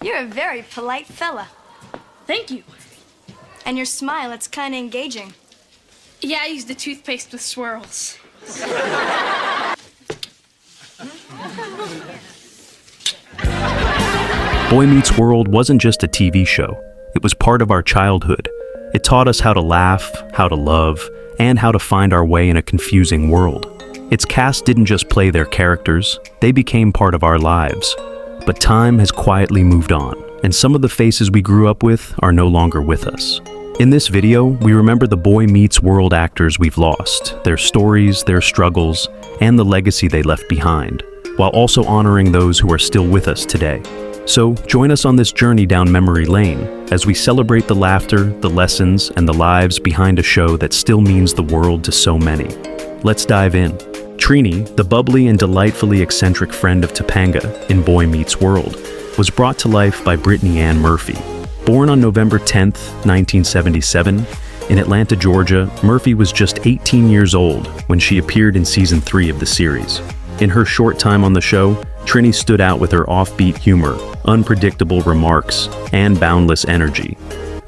You're a very polite fella. Thank you. And your smile, it's kind of engaging. Yeah, I use the toothpaste with swirls. Boy Meets World wasn't just a TV show. It was part of our childhood. It taught us how to laugh, how to love, and how to find our way in a confusing world. Its cast didn't just play their characters, they became part of our lives. But time has quietly moved on, and some of the faces we grew up with are no longer with us. In this video, we remember the Boy Meets World actors we've lost, their stories, their struggles, and the legacy they left behind, while also honoring those who are still with us today. So, join us on this journey down memory lane as we celebrate the laughter, the lessons, and the lives behind a show that still means the world to so many. Let's dive in. Trini, the bubbly and delightfully eccentric friend of Topanga in Boy Meets World, was brought to life by Brittany Murphy. Born on November 10, 1977, in Atlanta, Georgia, Murphy was just 18 years old when she appeared in Season 3 of the series. In her short time on the show, Trini stood out with her offbeat humor, unpredictable remarks, and boundless energy.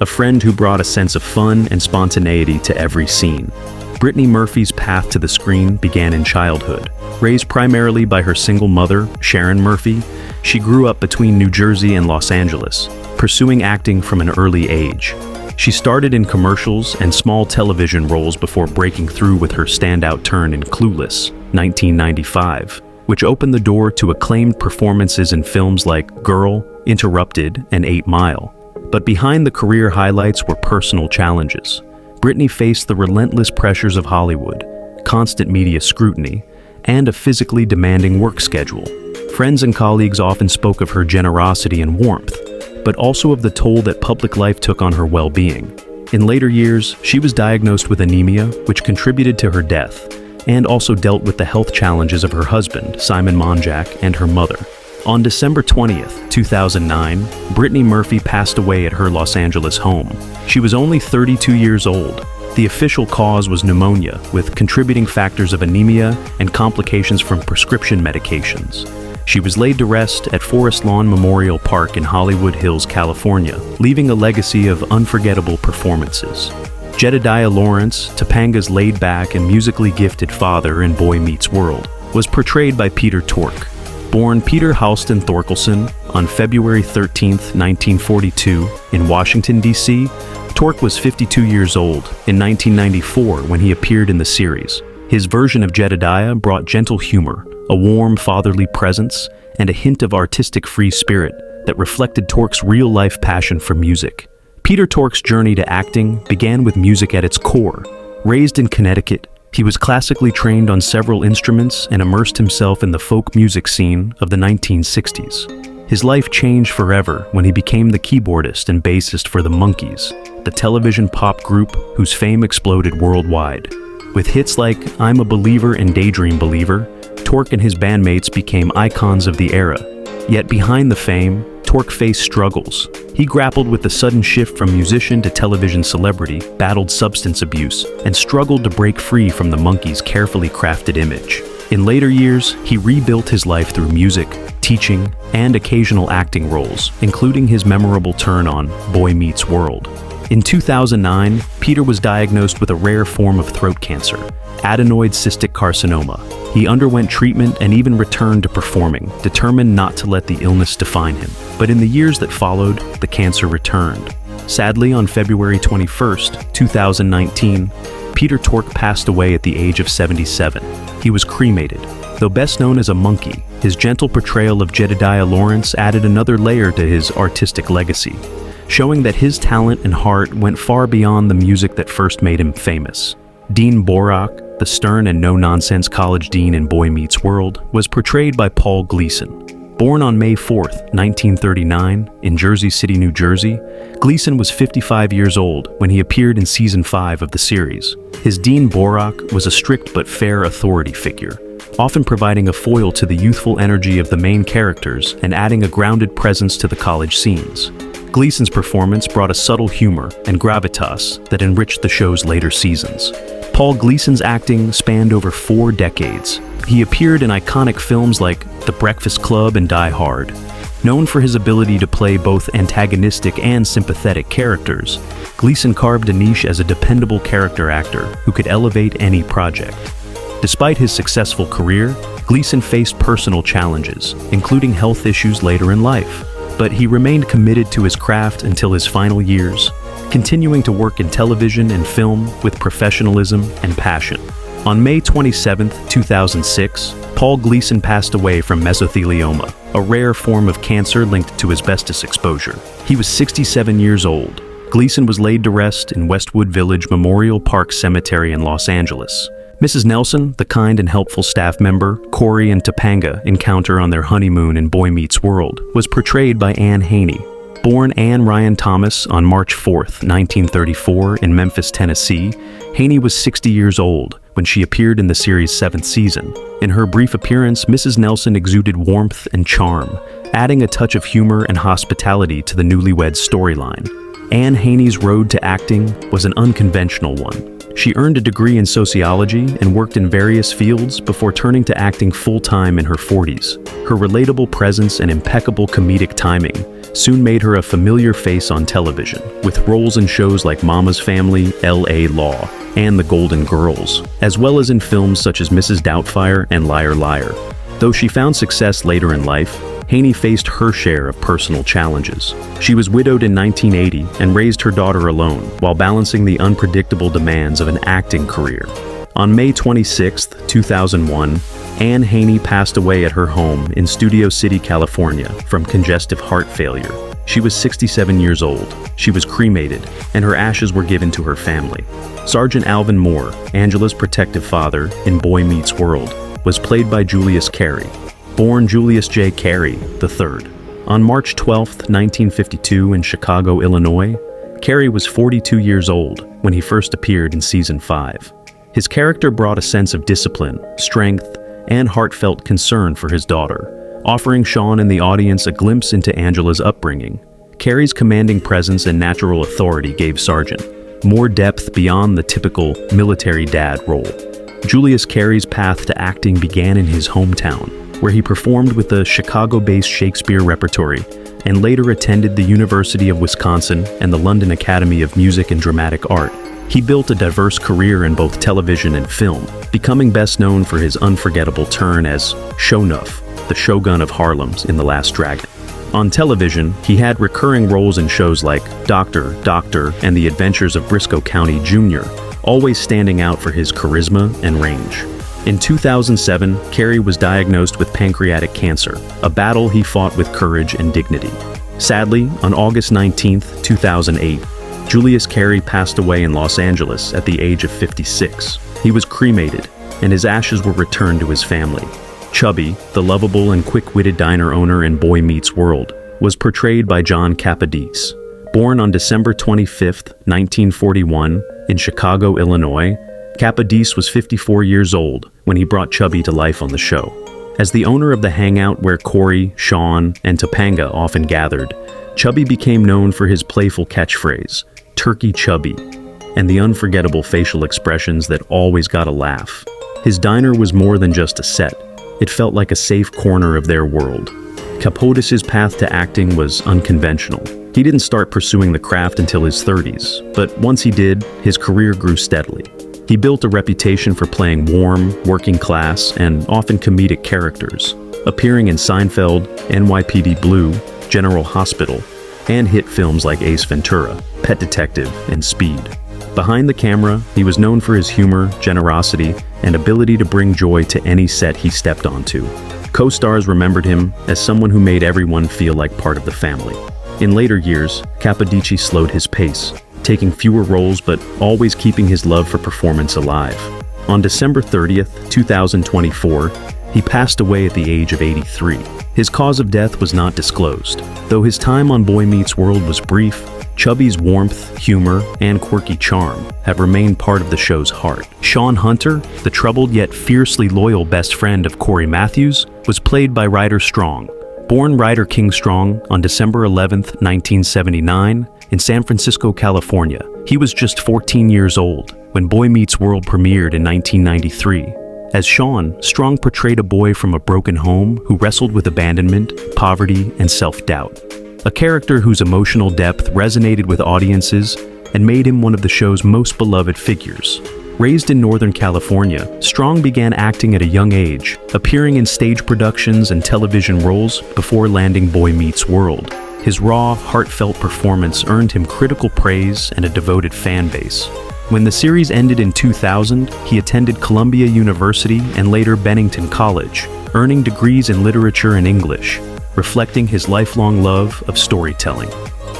A friend who brought a sense of fun and spontaneity to every scene. Brittany Murphy's path to the screen began in childhood. Raised primarily by her single mother, Sharon Murphy, she grew up between New Jersey and Los Angeles, pursuing acting from an early age. She started in commercials and small television roles before breaking through with her standout turn in Clueless, 1995, which opened the door to acclaimed performances in films like Girl, Interrupted, and 8 Mile. But behind the career highlights were personal challenges. Brittany faced the relentless pressures of Hollywood, constant media scrutiny, and a physically demanding work schedule. Friends and colleagues often spoke of her generosity and warmth, but also of the toll that public life took on her well-being. In later years, she was diagnosed with anemia, which contributed to her death, and also dealt with the health challenges of her husband, Simon Monjack, and her mother. On December 20th, 2009, Brittany Murphy passed away at her Los Angeles home. She was only 32 years old. The official cause was pneumonia, with contributing factors of anemia and complications from prescription medications. She was laid to rest at Forest Lawn Memorial Park in Hollywood Hills, California, leaving a legacy of unforgettable performances. Jedediah Lawrence, Topanga's laid-back and musically gifted father in Boy Meets World, was portrayed by Peter Tork. Born Peter Halston Thorkelson on February 13, 1942, in Washington, D.C., Tork was 52 years old in 1994 when he appeared in the series. His version of Jedediah brought gentle humor, a warm fatherly presence, and a hint of artistic free spirit that reflected Tork's real-life passion for music. Peter Tork's journey to acting began with music at its core. Raised in Connecticut, he was classically trained on several instruments and immersed himself in the folk music scene of the 1960s. His life changed forever when he became the keyboardist and bassist for the Monkees, the television pop group whose fame exploded worldwide. With hits like I'm a Believer and Daydream Believer, Tork and his bandmates became icons of the era. Yet behind the fame, Tork faced struggles. He grappled with the sudden shift from musician to television celebrity, battled substance abuse, and struggled to break free from the Monkees' carefully crafted image. In later years, he rebuilt his life through music, teaching, and occasional acting roles, including his memorable turn on Boy Meets World. In 2009, Peter was diagnosed with a rare form of throat cancer, adenoid cystic carcinoma. He underwent treatment and even returned to performing, determined not to let the illness define him. But in the years that followed, the cancer returned. Sadly, on February 21st, 2019, Peter Tork passed away at the age of 77. He was cremated. Though best known as a monkey, his gentle portrayal of Jedediah Lawrence added another layer to his artistic legacy, showing that his talent and heart went far beyond the music that first made him famous. Dean Borak, the stern and no-nonsense college dean in Boy Meets World, was portrayed by Paul Gleason. Born on May 4, 1939, in Jersey City, New Jersey, Gleason was 55 years old when he appeared in Season 5 of the series. His Dean Borak was a strict but fair authority figure, often providing a foil to the youthful energy of the main characters and adding a grounded presence to the college scenes. Gleason's performance brought a subtle humor and gravitas that enriched the show's later seasons. Paul Gleason's acting spanned over 4 decades. He appeared in iconic films like The Breakfast Club and Die Hard. Known for his ability to play both antagonistic and sympathetic characters, Gleason carved a niche as a dependable character actor who could elevate any project. Despite his successful career, Gleason faced personal challenges, including health issues later in life, but he remained committed to his craft until his final years, continuing to work in television and film with professionalism and passion. On May 27, 2006, Paul Gleason passed away from mesothelioma, a rare form of cancer linked to asbestos exposure. He was 67 years old. Gleason was laid to rest in Westwood Village Memorial Park Cemetery in Los Angeles. Mrs. Nelson, the kind and helpful staff member Corey and Topanga encounter on their honeymoon in Boy Meets World, was portrayed by Anne Haney. Born Anne Ryan Thomas on March 4, 1934 in Memphis, Tennessee, Haney was 60 years old when she appeared in the series' 7th season. In her brief appearance, Mrs. Nelson exuded warmth and charm, adding a touch of humor and hospitality to the newlyweds' storyline. Anne Haney's road to acting was an unconventional one. She earned a degree in sociology and worked in various fields before turning to acting full-time in her 40s. Her relatable presence and impeccable comedic timing soon made her a familiar face on television, with roles in shows like Mama's Family, L.A. Law, and The Golden Girls, as well as in films such as Mrs. Doubtfire and Liar Liar. Though she found success later in life, Haney faced her share of personal challenges. She was widowed in 1980 and raised her daughter alone while balancing the unpredictable demands of an acting career. On May 26, 2001, Anne Haney passed away at her home in Studio City, California, from congestive heart failure. She was 67 years old. She was cremated, and her ashes were given to her family. Sergeant Alvin Moore, Angela's protective father in Boy Meets World, was played by Julius Kerry. Born Julius J. Kerry III. On March 12, 1952 in Chicago, Illinois, Kerry was 42 years old when he first appeared in Season 5. His character brought a sense of discipline, strength, and heartfelt concern for his daughter, offering Sean and the audience a glimpse into Angela's upbringing. Kerry's commanding presence and natural authority gave Sergeant more depth beyond the typical military dad role. Julius Kerry's path to acting began in his hometown, where he performed with the Chicago-based Shakespeare Repertory and later attended the University of Wisconsin and the London Academy of Music and Dramatic Art. He built a diverse career in both television and film, becoming best known for his unforgettable turn as Shonuff, the Shogun of Harlem in The Last Dragon. On television, he had recurring roles in shows like Doctor, and The Adventures of Briscoe County Jr., always standing out for his charisma and range. In 2007, Kerry was diagnosed with pancreatic cancer, a battle he fought with courage and dignity. Sadly, on August 19, 2008, Julius Kerry passed away in Los Angeles at the age of 56. He was cremated, and his ashes were returned to his family. Chubby, the lovable and quick-witted diner owner in Boy Meets World, was portrayed by John Capadis. Born on December 25, 1941, in Chicago, Illinois, Capadis was 54 years old when he brought Chubby to life on the show. As the owner of the hangout where Corey, Sean, and Topanga often gathered, Chubby became known for his playful catchphrase, "Turkey Chubby," and the unforgettable facial expressions that always got a laugh. His diner was more than just a set. It felt like a safe corner of their world. Capadis's path to acting was unconventional. He didn't start pursuing the craft until his 30s, but once he did, his career grew steadily. He built a reputation for playing warm, working class, and often comedic characters, appearing in Seinfeld, NYPD Blue, General Hospital, and hit films like Ace Ventura, Pet Detective, and Speed. Behind the camera, he was known for his humor, generosity, and ability to bring joy to any set he stepped onto. Co-stars remembered him as someone who made everyone feel like part of the family. In later years, Capadis slowed his pace, taking fewer roles but always keeping his love for performance alive. On December 30th, 2024, he passed away at the age of 83. His cause of death was not disclosed. Though his time on Boy Meets World was brief, Chubby's warmth, humor, and quirky charm have remained part of the show's heart. Sean Hunter, the troubled yet fiercely loyal best friend of Corey Matthews, was played by Ryder Strong. Born Ryder King Strong on December 11, 1979, in San Francisco, California, he was just 14 years old when Boy Meets World premiered in 1993. As Sean, Strong portrayed a boy from a broken home who wrestled with abandonment, poverty, and self-doubt. A character whose emotional depth resonated with audiences and made him one of the show's most beloved figures. Raised in Northern California, Strong began acting at a young age, appearing in stage productions and television roles before landing Boy Meets World. His raw, heartfelt performance earned him critical praise and a devoted fan base. When the series ended in 2000, he attended Columbia University and later Bennington College, earning degrees in literature and English, reflecting his lifelong love of storytelling.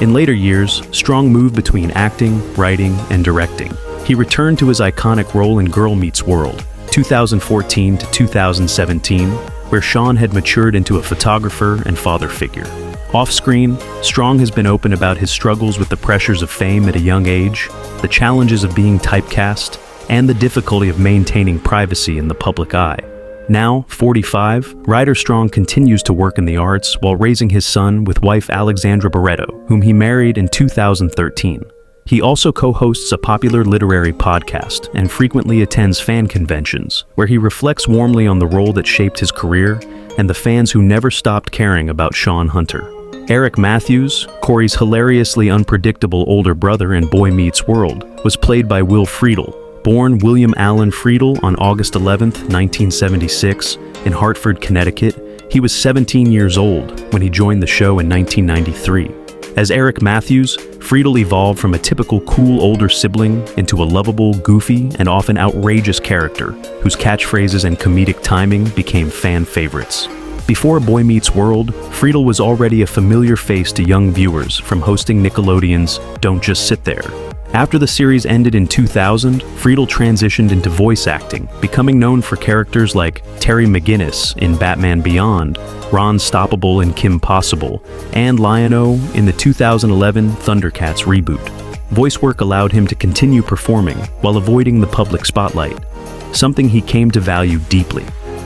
In later years, Strong moved between acting, writing, and directing. He returned to his iconic role in Girl Meets World, 2014 to 2017, where Sean had matured into a photographer and father figure. Off-screen, Strong has been open about his struggles with the pressures of fame at a young age, the challenges of being typecast, and the difficulty of maintaining privacy in the public eye. Now, 45, Ryder Strong continues to work in the arts while raising his son with wife Alexandra Barreto, whom he married in 2013. He also co-hosts a popular literary podcast and frequently attends fan conventions, where he reflects warmly on the role that shaped his career and the fans who never stopped caring about Sean Hunter. Eric Matthews, Corey's hilariously unpredictable older brother in Boy Meets World, was played by Will Fredel. Born William Allen Fredel on August 11, 1976, in Hartford, Connecticut, he was 17 years old when he joined the show in 1993. As Eric Matthews, Fredel evolved from a typical cool older sibling into a lovable, goofy, and often outrageous character whose catchphrases and comedic timing became fan favorites. Before Boy Meets World, Fredel was already a familiar face to young viewers from hosting Nickelodeon's Don't Just Sit There. After the series ended in 2000, Fredel transitioned into voice acting, becoming known for characters like Terry McGinnis in Batman Beyond, Ron Stoppable in Kim Possible, and Lion-O in the 2011 Thundercats reboot. Voice work allowed him to continue performing while avoiding the public spotlight, something he came to value deeply.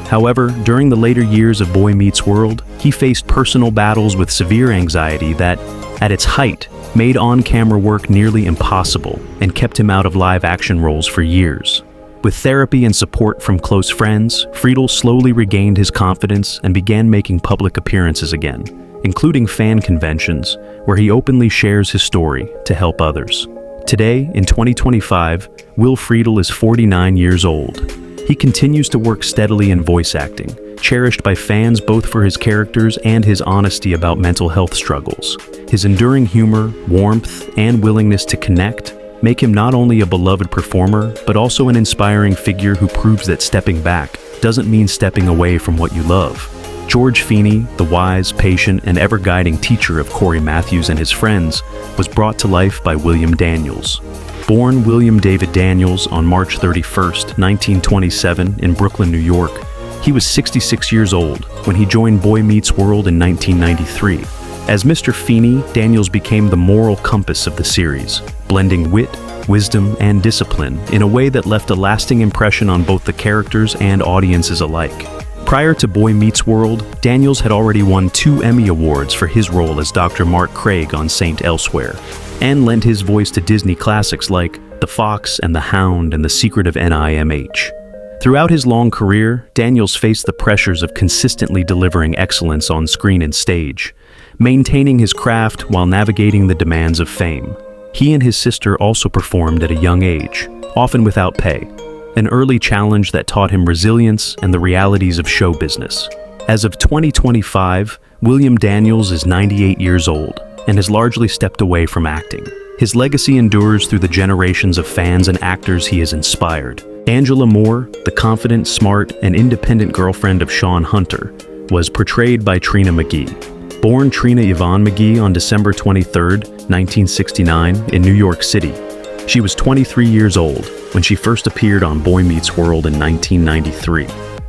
However, during the later years of Boy Meets World, he faced personal battles with severe anxiety that, at its height, made on-camera work nearly impossible and kept him out of live-action roles for years. With therapy and support from close friends, Fredel slowly regained his confidence and began making public appearances again, including fan conventions, where he openly shares his story to help others. Today, in 2025, Will Fredel is 49 years old. He continues to work steadily in voice acting, cherished by fans both for his characters and his honesty about mental health struggles. His enduring humor, warmth, and willingness to connect make him not only a beloved performer, but also an inspiring figure who proves that stepping back doesn't mean stepping away from what you love. George Feeney, the wise, patient, and ever-guiding teacher of Corey Matthews and his friends, was brought to life by William Daniels. Born William David Daniels on March 31, 1927 in Brooklyn, New York, he was 66 years old when he joined Boy Meets World in 1993. As Mr. Feeney, Daniels became the moral compass of the series, blending wit, wisdom, and discipline in a way that left a lasting impression on both the characters and audiences alike. Prior to Boy Meets World, Daniels had already won 2 Emmy Awards for his role as Dr. Mark Craig on Saint Elsewhere, and lent his voice to Disney classics like The Fox and the Hound and The Secret of NIMH. Throughout his long career, Daniels faced the pressures of consistently delivering excellence on screen and stage, maintaining his craft while navigating the demands of fame. He and his sister also performed at a young age, often without pay, an early challenge that taught him resilience and the realities of show business. As of 2025, William Daniels is 98 years old and has largely stepped away from acting. His legacy endures through the generations of fans and actors he has inspired. Angela Moore, the confident, smart, and independent girlfriend of Sean Hunter, was portrayed by Trina McGee. Born Trina Yvonne McGee on December 23, 1969, in New York City, she was 23 years old when she first appeared on Boy Meets World in 1993.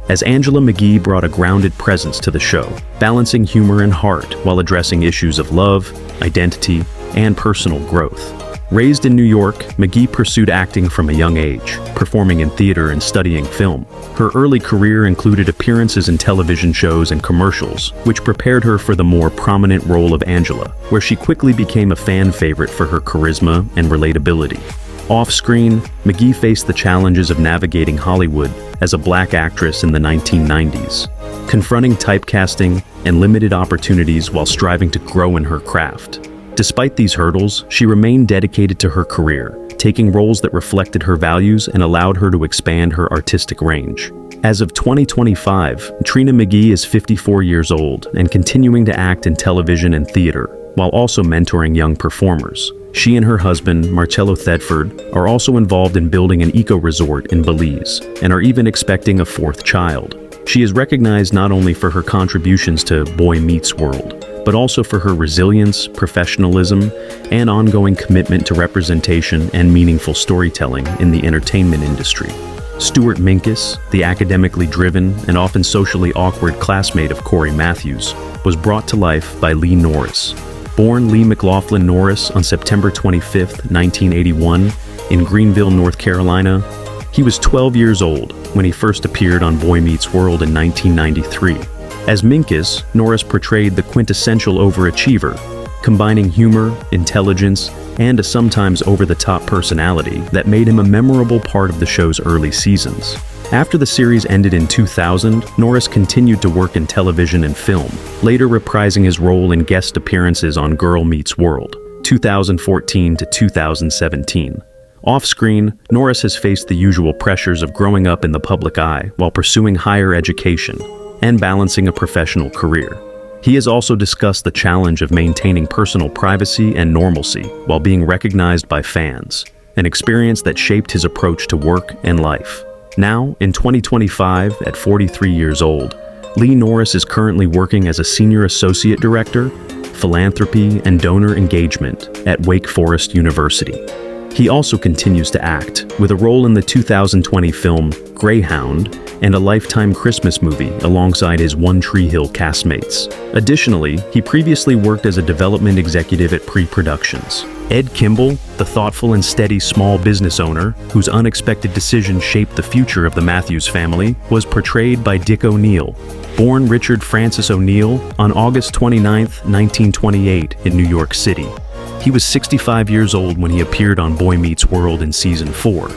As Angela McGee brought a grounded presence to the show, balancing humor and heart while addressing issues of love, identity, and personal growth. Raised in New York, McGee pursued acting from a young age, performing in theater and studying film. Her early career included appearances in television shows and commercials, which prepared her for the more prominent role of Angela, where she quickly became a fan favorite for her charisma and relatability. Off-screen, McGee faced the challenges of navigating Hollywood as a black actress in the 1990s, confronting typecasting and limited opportunities while striving to grow in her craft. Despite these hurdles, she remained dedicated to her career, taking roles that reflected her values and allowed her to expand her artistic range. As of 2025, Trina McGee is 54 years old and continuing to act in television and theater, while also mentoring young performers. She and her husband, Marcello Thedford, are also involved in building an eco-resort in Belize and are even expecting a fourth child. She is recognized not only for her contributions to Boy Meets World, but also for her resilience, professionalism, and ongoing commitment to representation and meaningful storytelling in the entertainment industry. Stuart Minkus, the academically driven and often socially awkward classmate of Cory Matthews, was brought to life by Lee Norris. Born Lee McLaughlin Norris on September 25, 1981, in Greenville, North Carolina, he was 12 years old when he first appeared on Boy Meets World in 1993. As Minkus, Norris portrayed the quintessential overachiever, combining humor, intelligence, and a sometimes over-the-top personality that made him a memorable part of the show's early seasons. After the series ended in 2000, Norris continued to work in television and film, later reprising his role in guest appearances on Girl Meets World, 2014 to 2017. Off-screen, Norris has faced the usual pressures of growing up in the public eye while pursuing higher education and balancing a professional career. He has also discussed the challenge of maintaining personal privacy and normalcy while being recognized by fans, an experience that shaped his approach to work and life. Now, in 2025, at 43 years old, Lee Norris is currently working as a Senior Associate Director, Philanthropy and Donor Engagement at Wake Forest University. He also continues to act, with a role in the 2020 film Greyhound and a Lifetime Christmas movie alongside his One Tree Hill castmates. Additionally, he previously worked as a development executive at Pre-Productions. Ed Kimball, the thoughtful and steady small business owner whose unexpected decision shaped the future of the Matthews family, was portrayed by Dick ONeal. Born Richard Francis ONeal on August 29, 1928 in New York City. He was 65 years old when he appeared on Boy Meets World in Season 4,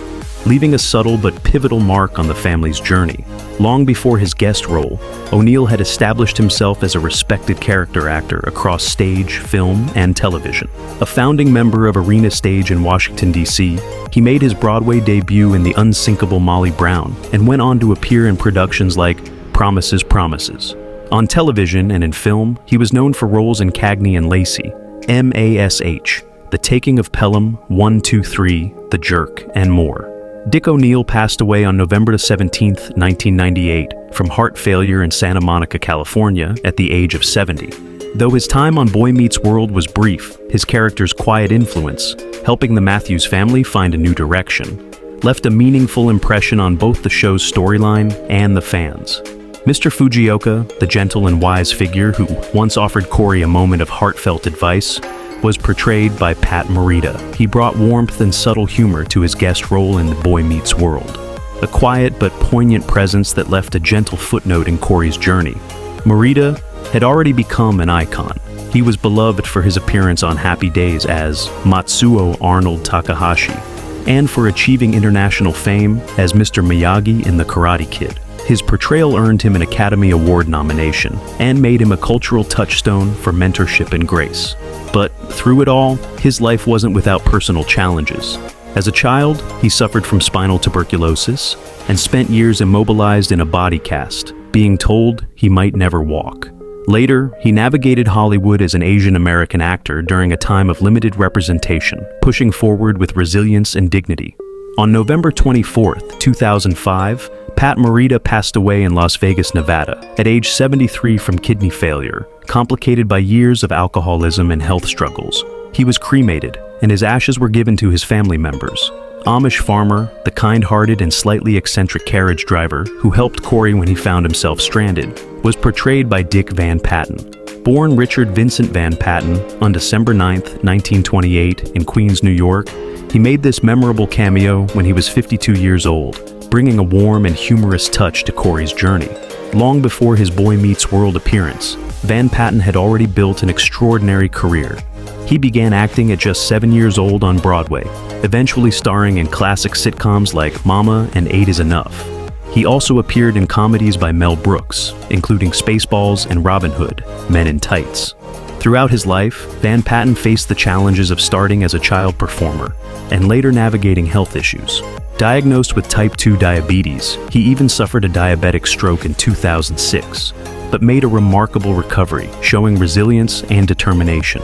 leaving a subtle but pivotal mark on the family's journey. Long before his guest role, ONeal had established himself as a respected character actor across stage, film, and television. A founding member of Arena Stage in Washington, D.C., he made his Broadway debut in The Unsinkable Molly Brown and went on to appear in productions like Promises, Promises. On television and in film, he was known for roles in Cagney and Lacey, MASH, The Taking of Pelham, 1, 2, 3, The Jerk, and more. Dick ONeal passed away on November 17, 1998, from heart failure in Santa Monica, California, at the age of 70. Though his time on Boy Meets World was brief, his character's quiet influence, helping the Matthews family find a new direction, left a meaningful impression on both the show's storyline and the fans. Mr. Fujioka, the gentle and wise figure who once offered Cory a moment of heartfelt advice, was portrayed by Patton Marita. He brought warmth and subtle humor to his guest role in The Boy Meets World, a quiet but poignant presence that left a gentle footnote in Cory's journey. Marita had already become an icon. He was beloved for his appearance on Happy Days as Matsuo Arnold Takahashi, and for achieving international fame as Mr. Miyagi in The Karate Kid. His portrayal earned him an Academy Award nomination and made him a cultural touchstone for mentorship and grace. But through it all, his life wasn't without personal challenges. As a child, he suffered from spinal tuberculosis and spent years immobilized in a body cast, being told he might never walk. Later, he navigated Hollywood as an Asian American actor during a time of limited representation, pushing forward with resilience and dignity. On November 24, 2005, Pat Marita passed away in Las Vegas, Nevada, at age 73 from kidney failure, complicated by years of alcoholism and health struggles. He was cremated, and his ashes were given to his family members. Amish farmer, the kind-hearted and slightly eccentric carriage driver who helped Cory when he found himself stranded, was portrayed by Dick Van Patten. Born Richard Vincent Van Patten on December 9, 1928 in Queens, New York, he made this memorable cameo when he was 52 years old, bringing a warm and humorous touch to Cory's journey. Long before his Boy Meets World appearance, Van Patten had already built an extraordinary career. He began acting at just 7 years old on Broadway, eventually starring in classic sitcoms like Mama and 8 is Enough. He also appeared in comedies by Mel Brooks, including Spaceballs and Robin Hood, Men in Tights. Throughout his life, Van Patten faced the challenges of starting as a child performer and later navigating health issues. Diagnosed with type 2 diabetes, he even suffered a diabetic stroke in 2006, but made a remarkable recovery, showing resilience and determination.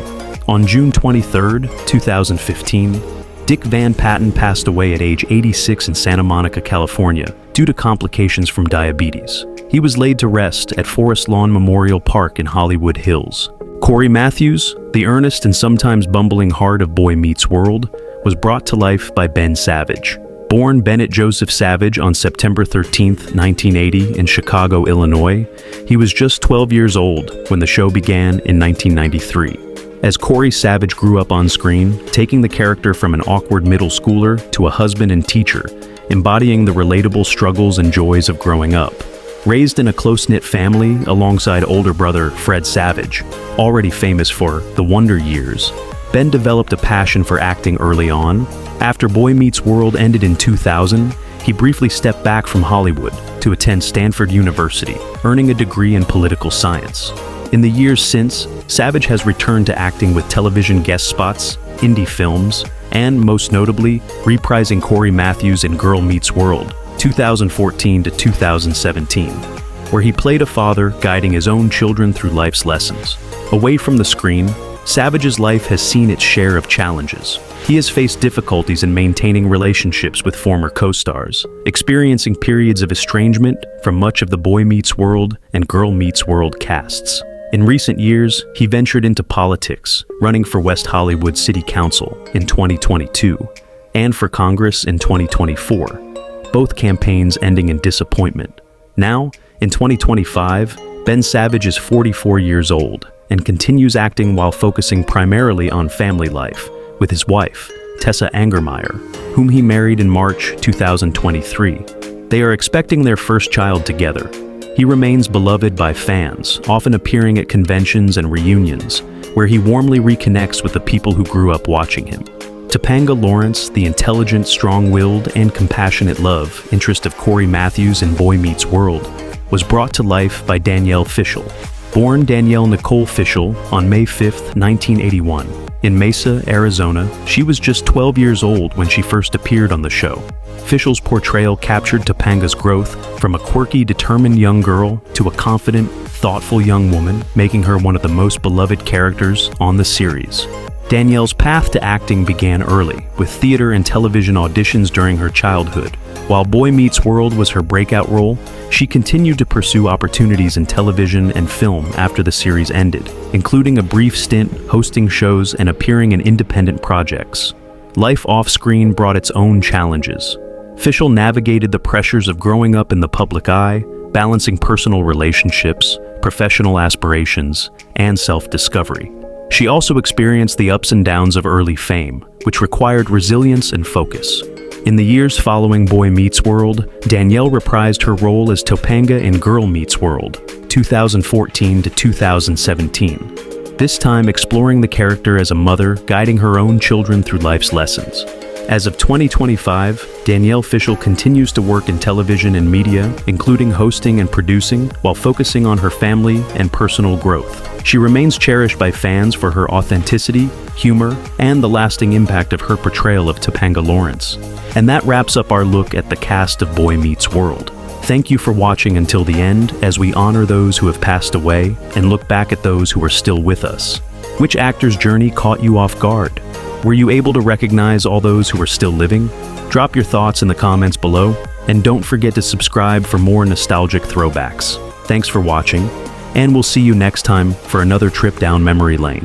On June 23, 2015, Dick Van Patten passed away at age 86 in Santa Monica, California, due to complications from diabetes. He was laid to rest at Forest Lawn Memorial Park in Hollywood Hills. Cory Matthews, the earnest and sometimes bumbling heart of Boy Meets World, was brought to life by Ben Savage. Born Bennett Joseph Savage on September 13, 1980 in Chicago, Illinois, he was just 12 years old when the show began in 1993. As Cory Savage grew up on screen, taking the character from an awkward middle schooler to a husband and teacher, embodying the relatable struggles and joys of growing up. Raised in a close-knit family alongside older brother Fred Savage, already famous for The Wonder Years, Ben developed a passion for acting early on. After Boy Meets World ended in 2000, he briefly stepped back from Hollywood to attend Stanford University, earning a degree in political science. In the years since, Savage has returned to acting with television guest spots, indie films, and, most notably, reprising Cory Matthews in Girl Meets World, 2014 to 2017, where he played a father guiding his own children through life's lessons. Away from the screen, Savage's life has seen its share of challenges. He has faced difficulties in maintaining relationships with former co-stars, experiencing periods of estrangement from much of the Boy Meets World and Girl Meets World casts. In recent years, he ventured into politics, running for West Hollywood City Council in 2022 and for Congress in 2024, both campaigns ending in disappointment. Now, in 2025, Ben Savage is 44 years old and continues acting while focusing primarily on family life with his wife, Tessa Angermeyer, whom he married in March 2023. They are expecting their first child together. He remains beloved by fans, often appearing at conventions and reunions, where he warmly reconnects with the people who grew up watching him. Topanga Lawrence, the intelligent, strong-willed, and compassionate love interest of Cory Matthews in Boy Meets World, was brought to life by Danielle Fishell. Born Danielle Nicole Fishell on May 5, 1981, in Mesa, Arizona, she was just 12 years old when she first appeared on the show. Fishell's portrayal captured Topanga's growth from a quirky, determined young girl to a confident, thoughtful young woman, making her one of the most beloved characters on the series. Danielle's path to acting began early, with theater and television auditions during her childhood. While Boy Meets World was her breakout role, she continued to pursue opportunities in television and film after the series ended, including a brief stint hosting shows and appearing in independent projects. Life off-screen brought its own challenges. Fishell navigated the pressures of growing up in the public eye, balancing personal relationships, professional aspirations, and self-discovery. She also experienced the ups and downs of early fame, which required resilience and focus. In the years following Boy Meets World, Danielle reprised her role as Topanga in Girl Meets World, 2014 to 2017, this time exploring the character as a mother guiding her own children through life's lessons. As of 2025, Danielle Fishell continues to work in television and media, including hosting and producing, while focusing on her family and personal growth. She remains cherished by fans for her authenticity, humor, and the lasting impact of her portrayal of Topanga Lawrence. And that wraps up our look at the cast of Boy Meets World. Thank you for watching until the end as we honor those who have passed away and look back at those who are still with us. Which actor's journey caught you off guard? Were you able to recognize all those who are still living? Drop your thoughts in the comments below, and don't forget to subscribe for more nostalgic throwbacks. Thanks for watching, and we'll see you next time for another trip down memory lane.